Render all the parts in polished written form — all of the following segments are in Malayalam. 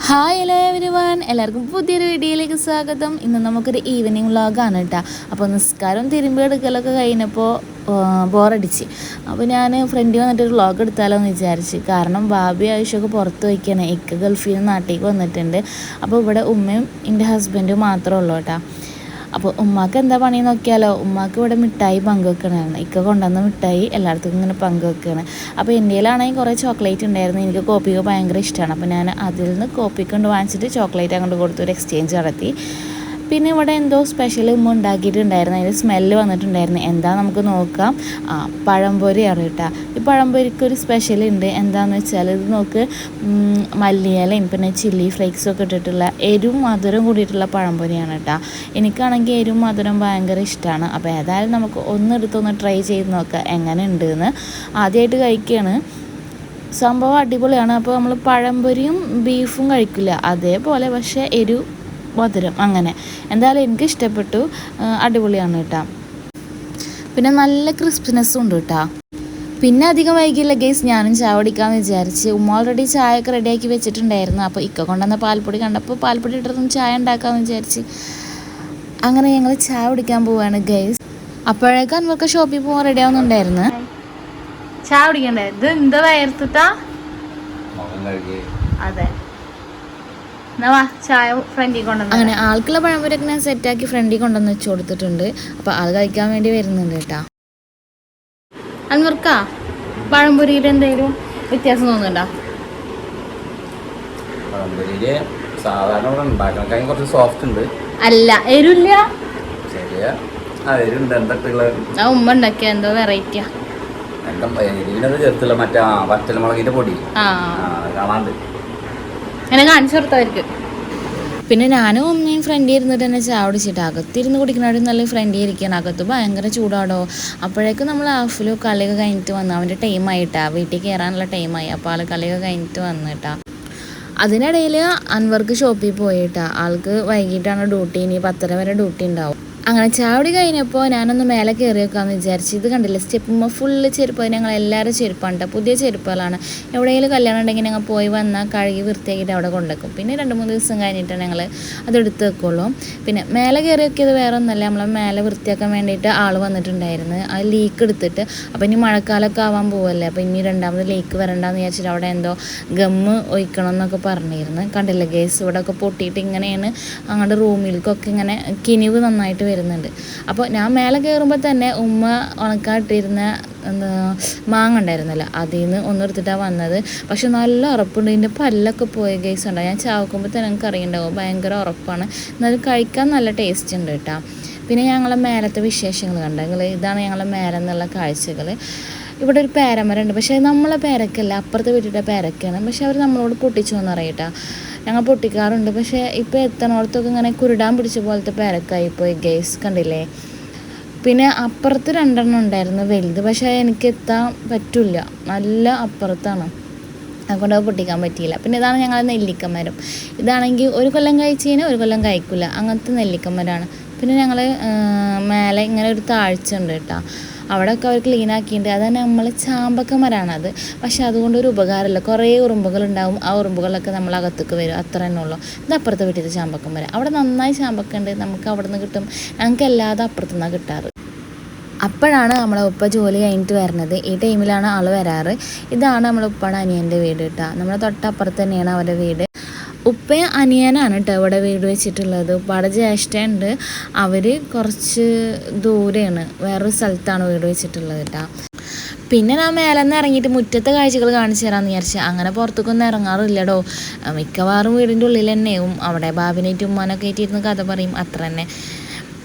ഹായ് ഹലോ എവരിവൺ, എല്ലാവർക്കും പുതിയൊരു വീഡിയോയിലേക്ക് സ്വാഗതം. ഇന്ന് നമുക്കൊരു ഈവനിങ് വ്ളോഗാണ് കേട്ടോ. അപ്പോൾ നിസ്കാരം തിരുമ്പി എടുക്കലൊക്കെ കഴിഞ്ഞപ്പോൾ ബോറടിച്ച്. അപ്പോൾ ഞാൻ ഫ്രണ്ടിൽ വന്നിട്ടൊരു വ്ളോഗ് എടുത്താലോ എന്ന് വിചാരിച്ച്. കാരണം ഭാബി ആവശ്യമൊക്കെ പുറത്ത് വയ്ക്കുകയാണ്. ഇക്ക ഗൾഫിൽ നിന്ന് നാട്ടിലേക്ക് വന്നിട്ടുണ്ട്. അപ്പോൾ ഇവിടെ ഉമ്മയും എൻ്റെ ഹസ്ബൻഡും മാത്രമേ ഉള്ളൂ കേട്ടോ. അപ്പോൾ ഉമ്മാക്ക് എന്താ പണി നോക്കിയാലോ, ഉമ്മാക്ക് ഇവിടെ മിഠായി പങ്കുവെക്കണമായിരുന്നു. ഇക്ക കൊണ്ടുവന്ന മിഠായി എല്ലായിടത്തും ഇങ്ങനെ പങ്കുവെക്കുകയാണ്. അപ്പോൾ ഇന്ത്യയിലാണെങ്കിൽ കുറേ ചോക്ലേറ്റ് ഉണ്ടായിരുന്നു. എനിക്ക് കോപ്പിക്ക് ഭയങ്കര ഇഷ്ടമാണ്. അപ്പോൾ ഞാൻ അതിൽ നിന്ന് കോപ്പി കൊണ്ട് വാങ്ങിച്ചിട്ട് ചോക്ലേറ്റ് അങ്ങോട്ട് കൊടുത്ത് ഒരു എക്സ്ചേഞ്ച് നടത്തി. പിന്നെ ഇവിടെ എന്തോ സ്പെഷ്യൽ ഉമ്മ ഉണ്ടാക്കിയിട്ടുണ്ടായിരുന്നു. അതിൻ്റെ സ്മെല്ല് വന്നിട്ടുണ്ടായിരുന്നു. എന്താ നമുക്ക് നോക്കാം. പഴംപൊരിയാണ് കേട്ടോ. ഈ പഴംപൊരിക്കൊരു സ്പെഷ്യൽ ഉണ്ട്. എന്താണെന്ന് വെച്ചാൽ ഇത് നോക്ക്, മല്ലിയിലയും പിന്നെ ചില്ലി ഫ്ലേക്സും ഒക്കെ ഇട്ടിട്ടുള്ള എരിവും മധുരം കൂടിയിട്ടുള്ള പഴംപൊരിയാണ് കേട്ടോ. എനിക്കാണെങ്കിൽ എരിവും മധുരം ഭയങ്കര ഇഷ്ടമാണ്. അപ്പോൾ ഏതായാലും നമുക്ക് ഒന്നെടുത്തൊന്ന് ട്രൈ ചെയ്ത് നോക്കാം എങ്ങനെ ഉണ്ടെന്ന്. ആദ്യമായിട്ട് കഴിക്കുകയാണ്. സംഭവം അടിപൊളിയാണ്. അപ്പോൾ നമ്മൾ പഴംപൊരിയും ബീഫും കഴിക്കില്ല അതേപോലെ, പക്ഷേ മധുരം അങ്ങനെ എന്തായാലും എനിക്ക് ഇഷ്ടപ്പെട്ടു. അടിപൊളിയാണ് കേട്ടോ. പിന്നെ നല്ല ക്രിസ്പിനെസ്സും ഉണ്ട് കേട്ടോ. പിന്നെ അധികം വൈകില്ല ഗൈസ്, ഞാനും ചായ കുടിക്കാമെന്ന് വിചാരിച്ച്. ഉമ്മ ഓൾറെഡി ചായയൊക്കെ റെഡിയാക്കി വെച്ചിട്ടുണ്ടായിരുന്നു. അപ്പോൾ ഇക്ക കൊണ്ടുവന്ന പാൽപ്പൊടി കണ്ടപ്പോൾ പാൽപ്പൊടി ഇട്ടൊന്നും ചായ ഉണ്ടാക്കാമെന്ന് വിചാരിച്ച് അങ്ങനെ ഞങ്ങൾ ചായ കുടിക്കാൻ പോവുകയാണ് ഗൈസ്. അപ്പോഴേക്കും അൻവർക്ക് ഷോപ്പിൽ പോകാൻ റെഡി ആവുന്നുണ്ടായിരുന്നു. ചായ കുടിക്കണ്ടേ? ഇത് എന്താ വയർത്തിട്ടാ? അതെ, ചായ ഫ്രണ്ടിൽ കൊണ്ടുവന്നു. അങ്ങനെ ആൾക്കുള്ള പഴംപൊരിയൊക്കെ ഞാൻ സെറ്റാക്കി ഫ്രണ്ടിൽ കൊണ്ടുവന്ന് വെച്ച് കൊടുത്തിട്ടുണ്ട്. അപ്പോൾ ആൾ കഴിക്കാൻ വേണ്ടി വരുന്നുണ്ട് കേട്ടോ. അൻവർക്കാ പഴംപൊരിയിൽ എന്തെങ്കിലും വ്യത്യാസം തോന്നുന്നുണ്ടോ? അല്ല, എരില്ല. ഉമ്മ ഉണ്ടാക്കിയ എന്തോ വെറൈറ്റിയാ. അങ്ങനെ കാണിച്ചു കൊടുത്തവർക്ക്. പിന്നെ ഞാനും ഉമ്മയും ഫ്രണ്ടിൽ ഇരുന്നിട്ട് തന്നെ ചായ കുടിച്ചിട്ട് അകത്തിരുന്ന് കുടിക്കുന്നവരും നല്ല ഫ്രണ്ടിൽ ഇരിക്കുകയാണ്. അകത്ത് ഭയങ്കര ചൂടാടോ. അപ്പോഴേക്കും നമ്മൾ ഹാഫിലോ കളിയൊക്കെ കഴിഞ്ഞിട്ട് വന്നു. അവൻ്റെ ടൈമായിട്ടാ, വീട്ടിൽ കയറാനുള്ള ടൈമായി. അപ്പോൾ ആൾ കളിയൊക്കെ കഴിഞ്ഞിട്ട് വന്നിട്ടാ. അതിനിടയിൽ അൻവർക്ക് ഷോപ്പിൽ പോയിട്ടാ. ആൾക്ക് വൈകിട്ടാണ് ഡ്യൂട്ടി. ഇനി 10:30 വരെ ഡ്യൂട്ടി ഉണ്ടാവും. അങ്ങനെ ചാവടി കഴിഞ്ഞപ്പോൾ ഞാനൊന്ന് മേലെ കയറി വെക്കാമെന്ന് വിചാരിച്ചു. ഇത് കണ്ടില്ല, സ്റ്റെപ്പുമ്പോൾ ഫുള്ള് ചെരുപ്പ്. ഞങ്ങൾ എല്ലാവരും ചെരുപ്പാണ് കേട്ടോ, പുതിയ ചെരുപ്പുകളാണ്. എവിടെയെങ്കിലും കല്യാണം ഉണ്ടെങ്കിൽ ഞങ്ങൾ പോയി വന്നാൽ കഴുകി വൃത്തിയാക്കിയിട്ട് അവിടെ കൊണ്ടുവെക്കും. പിന്നെ 2-3 ദിവസം കഴിഞ്ഞിട്ട് ഞങ്ങൾ അതെടുത്ത് വെക്കുള്ളൂ. പിന്നെ മേലെ കയറി വെക്കിയത് വേറെ ഒന്നല്ല, നമ്മളെ മേലെ വൃത്തിയാക്കാൻ വേണ്ടിയിട്ട് ആൾ വന്നിട്ടുണ്ടായിരുന്നു. അത് ലീക്ക് എടുത്തിട്ട്. അപ്പോൾ ഇനി മഴക്കാലമൊക്കെ ആവാൻ പോവല്ലേ, അപ്പോൾ ഇനി രണ്ടാമത് ലീക്ക് വരണ്ടെന്ന് വിചാരിച്ചിട്ട് അവിടെ എന്തോ ഗമ്മ് ഒഴിക്കണം എന്നൊക്കെ പറഞ്ഞിരുന്നു. കണ്ടില്ല ഗേസ്, ഇവിടെ ഒക്കെ പൊട്ടിയിട്ട് ഇങ്ങനെയാണ് അങ്ങോട്ട് റൂമിലേക്കൊക്കെ ഇങ്ങനെ കിനിവ് നന്നായിട്ട് വരുന്നുണ്ട്. അപ്പോൾ ഞാൻ മേലെ കയറുമ്പോൾ തന്നെ ഉമ്മ ഉണക്കാട്ടിരുന്ന മാങ്ങ ഉണ്ടായിരുന്നല്ലോ, അതിൽ നിന്ന് ഒന്നെടുത്തിട്ടാണ് വന്നത്. പക്ഷെ നല്ല ഉറപ്പുണ്ട്. ഇതിൻ്റെ പല്ലൊക്കെ പോയ കേസ് ഉണ്ടാവും. ഞാൻ ചാവക്കുമ്പോൾ തന്നെ എനിക്ക് അറിയുന്നുണ്ടാവും, ഭയങ്കര ഉറപ്പാണ്. എന്നാലും കഴിക്കാൻ നല്ല ടേസ്റ്റ് ഉണ്ട് കേട്ടോ. പിന്നെ ഞങ്ങളെ മേലത്തെ വിശേഷങ്ങൾ കണ്ടെങ്കിൽ ഇതാണ് ഞങ്ങളെ മേലെ എന്നുള്ള കാഴ്ചകൾ. ഇവിടെ ഒരു പേരമരം ഉണ്ട്. പക്ഷേ നമ്മളെ പേരക്കല്ല, അപ്പുറത്തെ വീട്ടിലെ പേരക്കയാണ്. പക്ഷെ അവർ നമ്മളോട് പൊട്ടിച്ചു എന്ന് അറിയട്ടോ. ഞങ്ങൾ പൊട്ടിക്കാറുണ്ട്. പക്ഷേ ഇപ്പോൾ എത്തണോടത്തൊക്കെ ഇങ്ങനെ കുരുടാൻ പിടിച്ച പോലത്തെ പേരക്കായിപ്പോയി ഗേസ്, കണ്ടില്ലേ. പിന്നെ അപ്പുറത്ത് 2 ഉണ്ടായിരുന്നു വലുത്, പക്ഷേ എനിക്ക് എത്താൻ പറ്റില്ല, നല്ല അപ്പുറത്താണ്, അതുകൊണ്ട് പൊട്ടിക്കാൻ പറ്റിയില്ല. പിന്നെ ഇതാണ് ഞങ്ങളുടെ നെല്ലിക്കമരം. ഇതാണെങ്കിൽ ഒരു കൊല്ലം കഴിച്ച് കഴിഞ്ഞാൽ ഒരു കൊല്ലം കഴിക്കില്ല, അങ്ങനത്തെ നെല്ലിക്കമരമാണ്. പിന്നെ ഞങ്ങൾ മേലെ ഇങ്ങനെ ഒരു താഴ്ച ഉണ്ട് കേട്ടോ, അവിടെയൊക്കെ അവർ ക്ലീൻ ആക്കിയിട്ടുണ്ട്. അതാണ് നമ്മൾ ചാമ്പക്കമരാണത്. പക്ഷെ അതുകൊണ്ടൊരു ഉപകാരമില്ല, കുറേ ഉറുമ്പുകളുണ്ടാവും. ആ ഉറുമ്പുകളൊക്കെ നമ്മൾ അകത്തേക്ക് വരും, അത്ര തന്നെ ഉള്ളൂ. ഇത് അപ്പുറത്തെ വീട്ടിൽ ചാമ്പക്കമരം, അവിടെ നന്നായി ചാമ്പക്കുണ്ട്. നമുക്ക് അവിടെ നിന്ന് കിട്ടും, ഞങ്ങൾക്ക് എല്ലാതും അപ്പുറത്തു നിന്നാണ് കിട്ടാറ്. അപ്പോഴാണ് നമ്മളെ ഉപ്പ ജോലി കഴിഞ്ഞിട്ട് വരുന്നത്. ഈ ടൈമിലാണ് ആൾ വരാറ്. ഇതാണ് നമ്മളെ ഉപ്പയുടെ അനിയൻ്റെ വീട് കേട്ടോ. നമ്മുടെ തൊട്ടപ്പുറത്ത് തന്നെയാണ് അവരുടെ വീട്. ഉപ്പയും അനിയനാണ് കേട്ടോ ഇവിടെ വീട് വെച്ചിട്ടുള്ളത്. ഉപ്പയുടെ ജ്യേഷ്ഠയുണ്ട്, അവർ കുറച്ച് ദൂരെയാണ്, വേറൊരു സ്ഥലത്താണ് വീട് വെച്ചിട്ടുള്ളത് കേട്ടോ. പിന്നെ ഞാൻ മേലെ നിന്ന് ഇറങ്ങിയിട്ട് മുറ്റത്തെ കാഴ്ചകൾ കാണിച്ചു തരാമെന്ന് വിചാരിച്ചു. അങ്ങനെ പുറത്തേക്കൊന്നും ഇറങ്ങാറില്ലടോ, മിക്കവാറും വീടിൻ്റെ ഉള്ളിൽ തന്നെയും. അവിടെ ബാബിനേറ്റും ഉമ്മാനൊക്കെ ആയിട്ടിരുന്ന് കഥ പറയും, അത്ര തന്നെ.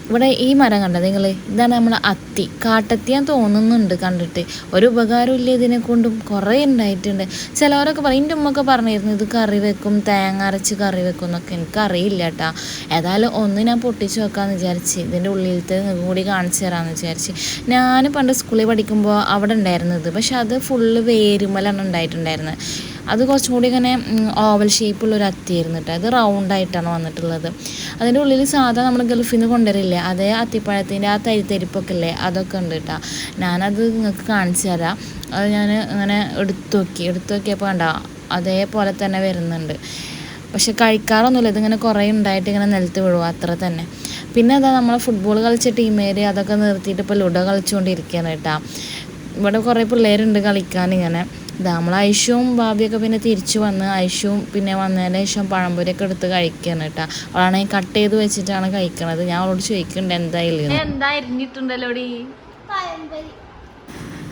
ഇവിടെ ഈ മരം കണ്ടത് നിങ്ങൾ, ഇതാണ് നമ്മളെ അത്തി. കാട്ടത്തിയാൻ തോന്നുന്നുണ്ട് കണ്ടിട്ട്. ഒരു ഉപകാരം ഇല്ല ഇതിനെ കൊണ്ടും, കുറേ ഉണ്ടായിട്ടുണ്ട്. ചിലവരൊക്കെ പറയും, എൻ്റെ ഉമ്മയൊക്കെ പറഞ്ഞിരുന്നു ഇത് കറി വെക്കും, തേങ്ങ അരച്ച് കറി വെക്കും എന്നൊക്കെ. എനിക്കറിയില്ല കേട്ടോ. ഏതായാലും ഒന്ന് ഞാൻ പൊട്ടിച്ച് വെക്കാമെന്ന് വിചാരിച്ച്, ഇതിൻ്റെ ഉള്ളിലത്തെ കൂടി കാണിച്ചു തരാമെന്ന് വിചാരിച്ച്. ഞാൻ പണ്ട് സ്കൂളിൽ പഠിക്കുമ്പോൾ അവിടെ ഉണ്ടായിരുന്നത്, പക്ഷെ അത് ഫുള്ള് വേരുമലാണ് ഉണ്ടായിട്ടുണ്ടായിരുന്നത്. അത് കുറച്ചും കൂടി ഇങ്ങനെ ഓവൽ ഷേപ്പുള്ളൊരു അത്തിയായിരുന്നു കേട്ടോ. അത് റൗണ്ടായിട്ടാണ് വന്നിട്ടുള്ളത്. അതിൻ്റെ ഉള്ളിൽ സാധാ നമ്മൾ ഗൾഫിൽ നിന്ന് കൊണ്ടുവരില്ലേ, അതേ അത്തിപ്പഴത്തിൻ്റെ ആ തരിപ്പൊക്കെ ഇല്ലേ, അതൊക്കെ ഉണ്ട് കേട്ടോ. ഞാനത് നിങ്ങൾക്ക് കാണിച്ചു തരാം. അത് ഞാൻ ഇങ്ങനെ എടുത്തു നോക്കിയപ്പോൾ കണ്ടോ അതേപോലെ തന്നെ വരുന്നുണ്ട്. പക്ഷെ കഴിക്കാറൊന്നുമില്ല, ഇതിങ്ങനെ കുറേ ഉണ്ടായിട്ട് ഇങ്ങനെ നിലത്ത് വീഴുക അത്ര തന്നെ. പിന്നെ അതാ നമ്മൾ ഫുട്ബോൾ കളിച്ച ടീമേര് അതൊക്കെ നിർത്തിയിട്ട് ഇപ്പോൾ ലുഡോ കളിച്ചുകൊണ്ടിരിക്കുകയാണ് കേട്ടോ. ഇവിടെ കുറേ പിള്ളേരുണ്ട് കളിക്കാനിങ്ങനെ. ഇതാ നമ്മൾ ഐഷുവും ഭാബിയൊക്കെ പിന്നെ തിരിച്ചു വന്ന് ഐഷുവും പിന്നെ വന്നതിന് ശേഷം പഴംപൊരിയൊക്കെ എടുത്ത് കഴിക്കുകയാണ് കേട്ടോ. അവളാണെങ്കിൽ കട്ട് ചെയ്ത് വെച്ചിട്ടാണ് കഴിക്കണത്. ഞാൻ അവളോട് ചോദിക്കുന്നുണ്ട് എന്തായാലും എന്താ അരിഞ്ഞിട്ടുണ്ടല്ലോ.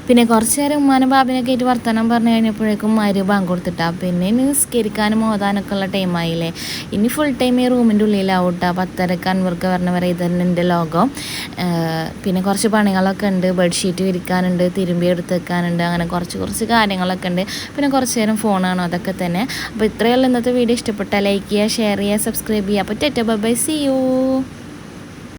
പിന്നെ കുറച്ച് നേരം ഉമ്മാനും ബാബിനൊക്കെ ആയിട്ട് വർത്തമാനം പറഞ്ഞു കഴിഞ്ഞപ്പോഴേക്കും ബാങ്ക് കൊടുത്തിട്ടാ. പിന്നെ ഇനി നിസ്കരിക്കാനും ഓതാനൊക്കെ ഉള്ള ടൈമായില്ലേ. ഇനി ഫുൾ ടൈം ഈ റൂമിൻ്റെ ഉള്ളിലാവൂട്ടാ. 10:30 അൻവർക്ക് പറഞ്ഞവരെ ഇതന്നെ എൻ്റെ ലോകം. പിന്നെ കുറച്ച് പണികളൊക്കെ ഉണ്ട്, ബെഡ്ഷീറ്റ് വിരിക്കാനുണ്ട്, തിരുമ്പി എടുത്ത് വെക്കാനുണ്ട്, അങ്ങനെ കുറച്ച് കാര്യങ്ങളൊക്കെ ഉണ്ട്. പിന്നെ കുറച്ച് നേരം ഫോണാണോ അതൊക്കെ തന്നെ. അപ്പോൾ ഇത്രയുള്ള ഇന്നത്തെ വീഡിയോ. ഇഷ്ടപ്പെട്ടാൽ ലൈക്ക് ചെയ്യുക, ഷെയർ ചെയ്യുക, സബ്സ്ക്രൈബ് ചെയ്യുക. അപ്പോൾ tata bye bye, see U.